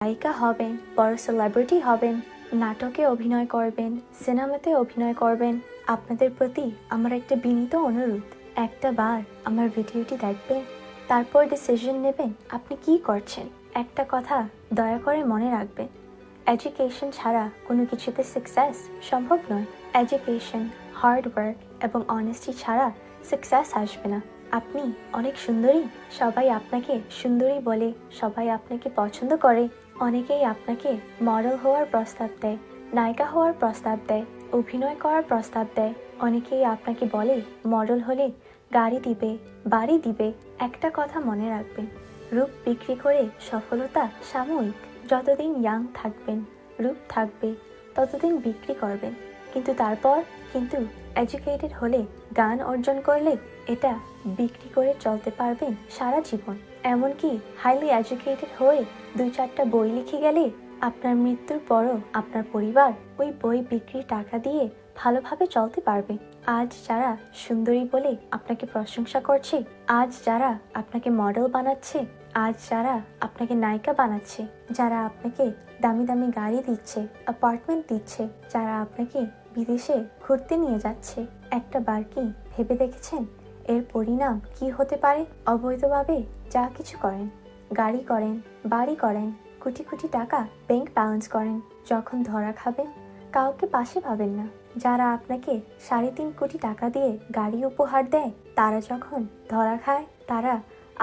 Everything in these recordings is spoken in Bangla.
নায়িকা হবেন, বড় সেলিব্রিটি হবেন, নাটকে অভিনয় করবেন, সিনেমাতে অভিনয় করবেন, আপনাদের প্রতি আমার একটা বিনীত অনুরোধ, একটা বার আমার ভিডিওটি দেখবেন, তারপর ডিসিশন নেবেন আপনি কি করছেন। একটা কথা দয়া করে মনে রাখবেন, এডুকেশন ছাড়া কোনো কিছুতে সাকসেস সম্ভব নয়। এডুকেশন, হার্ড ওয়ার্ক এবং অনেস্টি ছাড়া সাকসেস আসবে না। আপনি অনেক সুন্দরী, সবাই আপনাকে সুন্দরী বলে, সবাই আপনাকে পছন্দ করে, অনেকেই আপনাকে মডেল হওয়ার প্রস্তাব দেয়, নায়িকা হওয়ার প্রস্তাব দেয়, অভিনয় করার প্রস্তাব দেয়। অনেকেই আপনাকে বলে মডেল হলে গাড়ি দিবে, বাড়ি দিবে। একটা কথা মনে রাখবেন, রূপ বিক্রি করে সফলতা সাময়িক। যতদিন ইয়াং থাকবেন, রূপ থাকবে, ততদিন বিক্রি করবেন, কিন্তু তারপর কিন্তু এডুকেটেড হলে, জ্ঞান অর্জন করলে এটা বিক্রি করে চলতে পারবেন সারা জীবন। এমনকি হাইলি এডুকেটেড হয়ে 2-4টা বই লিখে গেলে আপনার মৃত্যুর পরও আপনার পরিবার ওই বই বিক্রির টাকা দিয়ে ভালোভাবে চলতে পারবে। আজ যারা সুন্দরী বলে আপনাকে প্রশংসা করছে, আজ যারা আপনাকে মডেল বানাচ্ছে, আজ যারা আপনাকে নায়িকা বানাচ্ছে, যারা আপনাকে দামি দামি গাড়ি দিচ্ছে, অ্যাপার্টমেন্ট দিচ্ছে, যারা আপনাকে বিদেশে ঘুরতে নিয়ে যাচ্ছে, একটা বার কি ভেবে দেখেছেন এর পরিণাম কি হতে পারে? অবৈধভাবে যা কিছু করেন, গাড়ি করেন, বাড়ি করেন, কোটি কোটি টাকা ব্যাংক ব্যালেন্স করেন, যখন ধরা খাবেন কাউকে পাশে পাবেন না। যারা আপনাকে 3.5 কোটি টাকা দিয়ে গাড়ি উপহার দেয়, তারা যখন ধরা খায় তারা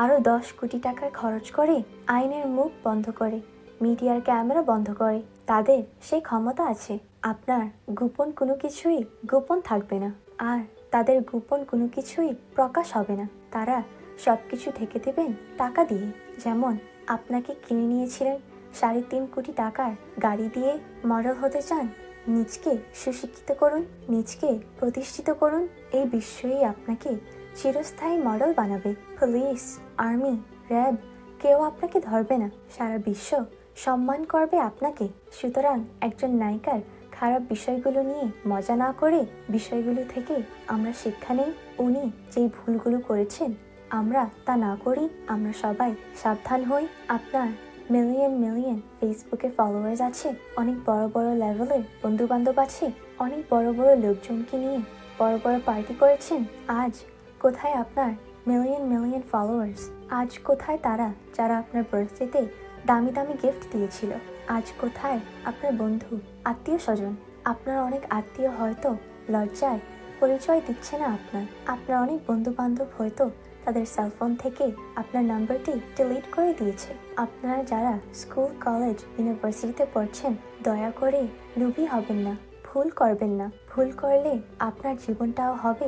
আরও 10 কোটি টাকা খরচ করে, আইনের মুখ বন্ধ করে, মিডিয়ার ক্যামেরা বন্ধ করে। তাদের সেই ক্ষমতা আছে। আপনার গোপন কোনো কিছুই গোপন থাকবে না, আর তাদের গোপন কোনো কিছুই প্রকাশ হবে না। তারা সব কিছু ঢেকে দেবেন টাকা দিয়ে। যেমন আপনাকে কিনে নিয়েছিলেন 3.5 কোটি টাকার গাড়ি দিয়ে। মডেল হতে চান? নিজকে সুশিক্ষিত করুন, নিজকে প্রতিষ্ঠিত করুন। এই বিশ্বই আপনাকে চিরস্থায়ী মডেল বানাবে। পুলিশ, আর্মি, র্যাব কেউ আপনাকে ধরবে না। সারা বিশ্ব সম্মান করবে আপনাকে। সুতরাং একজন নায়িকার খারাপ বিষয়গুলো নিয়ে মজা না করে বিষয়গুলো থেকে আমরা শিক্ষা নেই। উনি যেই ভুলগুলো করেছেন আমরা তা না করি। আমরা সবাই সাবধান হই। আপনার মিলিয়ন ফেসবুকে ফলোয়ার্স আছে, অনেক বড় বড় লেভেলের বন্ধু বান্ধব আছে, অনেক বড় বড় লোকজনকে নিয়ে বড় বড় পার্টি করেছেন। আজ কোথায় আপনার মিলিয়ন ফলোয়ার্স? আজ কোথায় তারা যারা আপনার বার্থডেতে দামি দামি গিফট দিয়েছিল? আজ কোথায় আপনার বন্ধু, আত্মীয় স্বজন? আপনার অনেক আত্মীয় হয়তো লজ্জায় পরিচয় দিচ্ছে না আপনার অনেক বন্ধু বান্ধব হয়তো তাদের সেলফোন থেকে আপনার নাম্বারটি ডিলিট করে দিয়েছে। আপনারা যারা স্কুল, কলেজ, ইউনিভার্সিটিতে পড়ছেন, দয়া করে লোভী হবেন না, ভুল করবেন না। ভুল করলে আপনার জীবনটাও হবে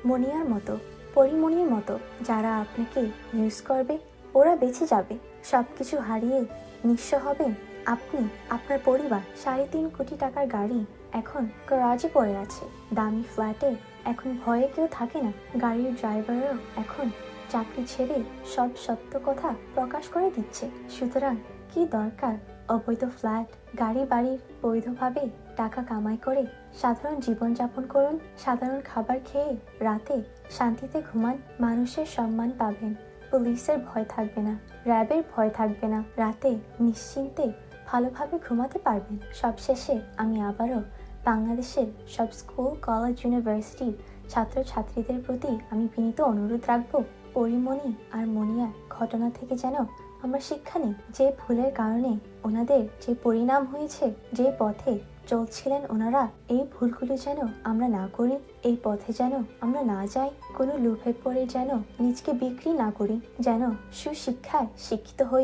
মনিয়ার মতো, পরিমণির মতো। যারা আপনাকে ইউজ করবে ওরা বেঁচে যাবে। সব কিছু হারিয়ে নিঃস্ব হবেন আপনি, আপনার পরিবার। 3.5 কোটি টাকার গাড়ি এখন গরাজে পড়ে আছে, দামি ফ্ল্যাটে এখন ভয়ে কেউ থাকে না। গাড়ির ড্রাইভারও এখন চাকরি ছেড়ে সব সত্য কথা প্রকাশ করে দিচ্ছে। সুতরাং কি দরকার অবৈধ ফ্ল্যাট, গাড়ি বাড়ির? বৈধভাবে টাকা কামাই করে সাধারণ জীবনযাপন করুন। সাধারণ খাবার খেয়ে রাতে শান্তিতে ঘুমান। মানুষের সম্মান পাবেন, পুলিশের ভয় থাকবে না, র্যাবের ভয় থাকবে না। রাতে নিশ্চিন্তে ভালোভাবে ঘুমাতে পারবেন। সবশেষে আমি আবারও বাংলাদেশের সব স্কুল, কলেজ, ইউনিভার্সিটির ছাত্রছাত্রীদের প্রতি আমি বিনীত অনুরোধ রাখবো, পরিমণি আর মনিয়ার ঘটনা থেকে যেন আমরা শিক্ষা নিই। যে ভুলের কারণে ওনাদের যে পরিণাম হয়েছে, যে পথে চলছিলেন ওনারা, এই ভুলগুলো যেন আমরা না করি। এই পথে যেন আমরা না যাই। কোনো লোভে পড়ে যেন নিজকে বিক্রি না করি, যেন সুশিক্ষায় শিক্ষিত হই।